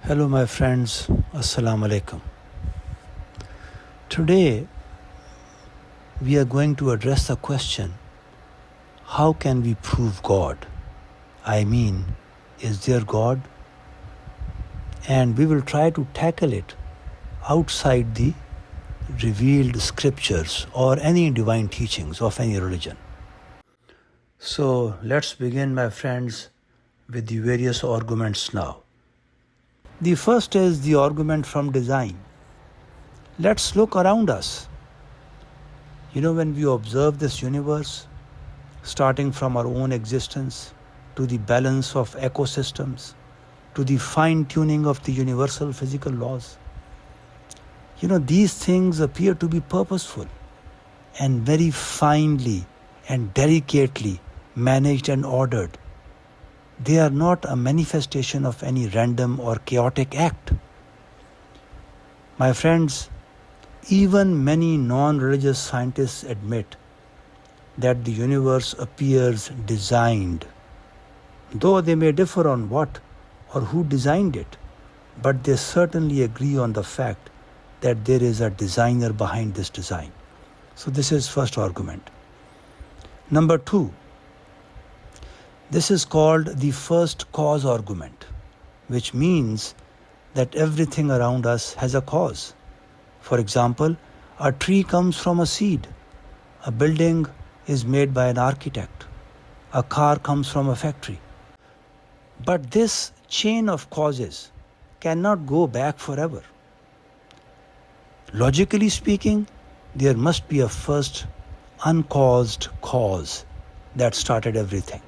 Hello, my friends. Assalamu alaikum. Today, we are going to address the question, how can we prove God? I mean, is there God? And we will try to tackle it outside the revealed scriptures or any divine teachings of any religion. So, let's begin, my friends, with the various arguments now. The first is the argument from design. Let's look around us. When we observe this universe, starting from our own existence to the balance of ecosystems, to the fine-tuning of the universal physical laws, these things appear to be purposeful and very finely and delicately managed and ordered. They are not a manifestation of any random or chaotic act. My friends, even many non-religious scientists admit that the universe appears designed, though they may differ on what or who designed it, but they certainly agree on the fact that there is a designer behind this design. So this is first argument. Number two, this is called the first cause argument, which means that everything around us has a cause. For example, a tree comes from a seed, a building is made by an architect, a car comes from a factory. But this chain of causes cannot go back forever. Logically speaking, there must be a first uncaused cause that started everything.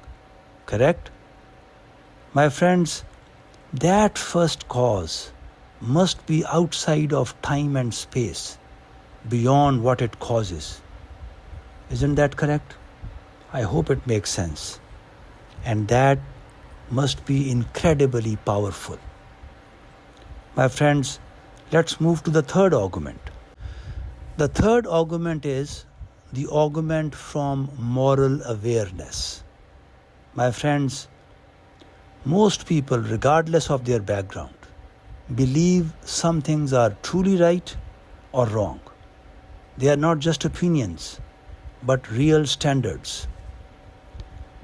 Correct? My friends, that first cause must be outside of time and space, beyond what it causes. Isn't that correct? I hope it makes sense. And that must be incredibly powerful. My friends, let's move to the third argument. The third argument is the argument from moral awareness. My friends, most people, regardless of their background, believe some things are truly right or wrong. They are not just opinions, but real standards.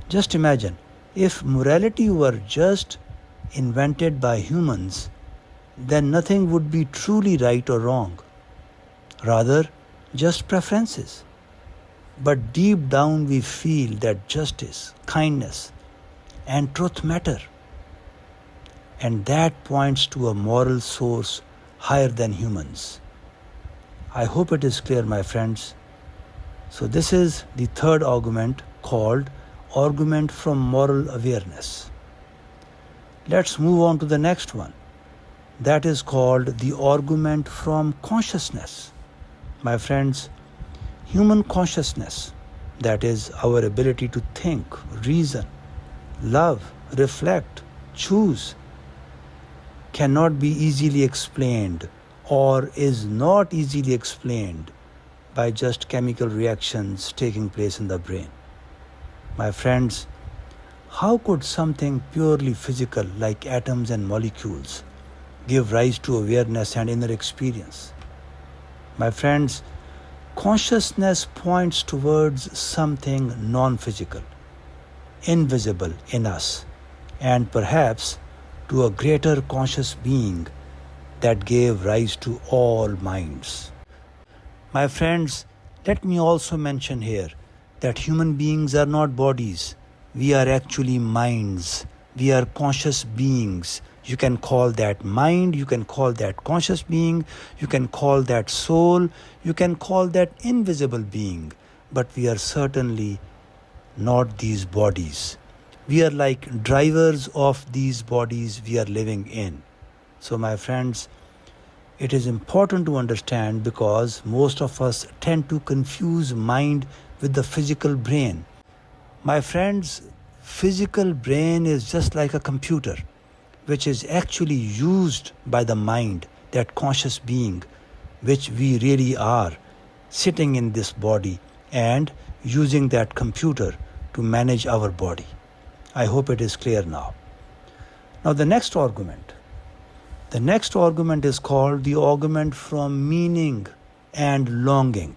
Just imagine, if morality were just invented by humans, then nothing would be truly right or wrong. Rather, just preferences. But deep down we feel that justice, kindness, and truth matter. And that points to a moral source higher than humans. I hope it is clear, my friends. So this is the third argument, called argument from moral awareness. Let's move on to the next one. That is called the argument from consciousness. My friends, human consciousness, that is our ability to think, reason, love, reflect, choose, cannot be easily explained or is not easily explained by just chemical reactions taking place in the brain. My friends, how could something purely physical like atoms and molecules give rise to awareness and inner experience? My friends, consciousness points towards something non-physical, invisible in us, and perhaps to a greater conscious being that gave rise to all minds. My friends, let me also mention here that human beings are not bodies. We are actually minds. We are conscious beings. You can call that mind, you can call that conscious being, you can call that soul, you can call that invisible being. But we are certainly not these bodies. We are like drivers of these bodies we are living in. So my friends, it is important to understand because most of us tend to confuse mind with the physical brain. My friends, physical brain is just like a computer, which is actually used by the mind, that conscious being, which we really are, sitting in this body and using that computer to manage our body. I hope it is clear now. Now the next argument. The next argument is called the argument from meaning and longing.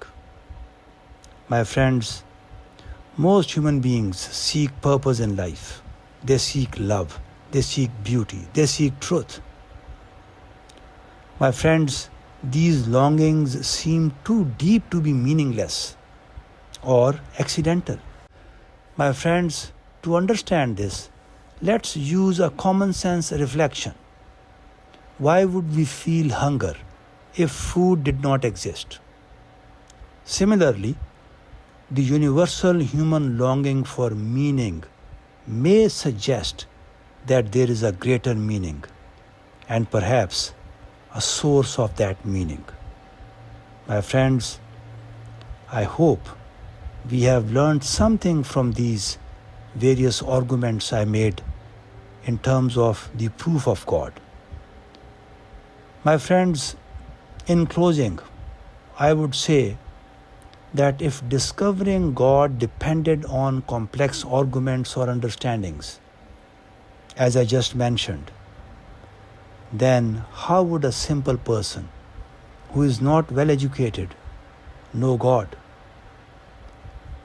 My friends, most human beings seek purpose in life. They seek love. They seek beauty. They seek truth. My friends, these longings seem too deep to be meaningless or accidental. My friends, to understand this, let's use a common sense reflection. Why would we feel hunger if food did not exist? Similarly, the universal human longing for meaning may suggest that there is a greater meaning and perhaps a source of that meaning. My friends, I hope we have learned something from these various arguments I made in terms of the proof of God. My friends, in closing, I would say that if discovering God depended on complex arguments or understandings, as I just mentioned, then how would a simple person who is not well educated know God?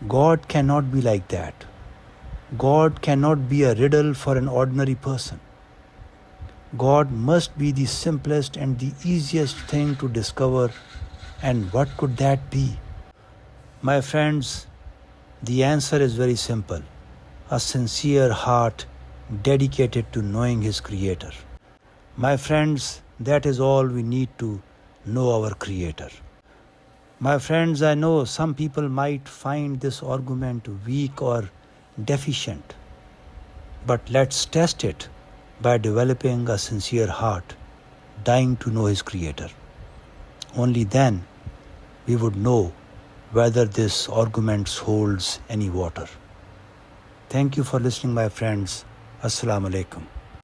God cannot be like that. God cannot be a riddle for an ordinary person. God must be the simplest and the easiest thing to discover. And what could that be? My friends, the answer is very simple. A sincere heart dedicated to knowing His Creator. My friends, that is all we need to know our Creator. My friends, I know some people might find this argument weak or deficient, but let's test it by developing a sincere heart, dying to know His Creator. Only then we would know whether this argument holds any water. Thank you for listening, my friends. Assalamu alaikum.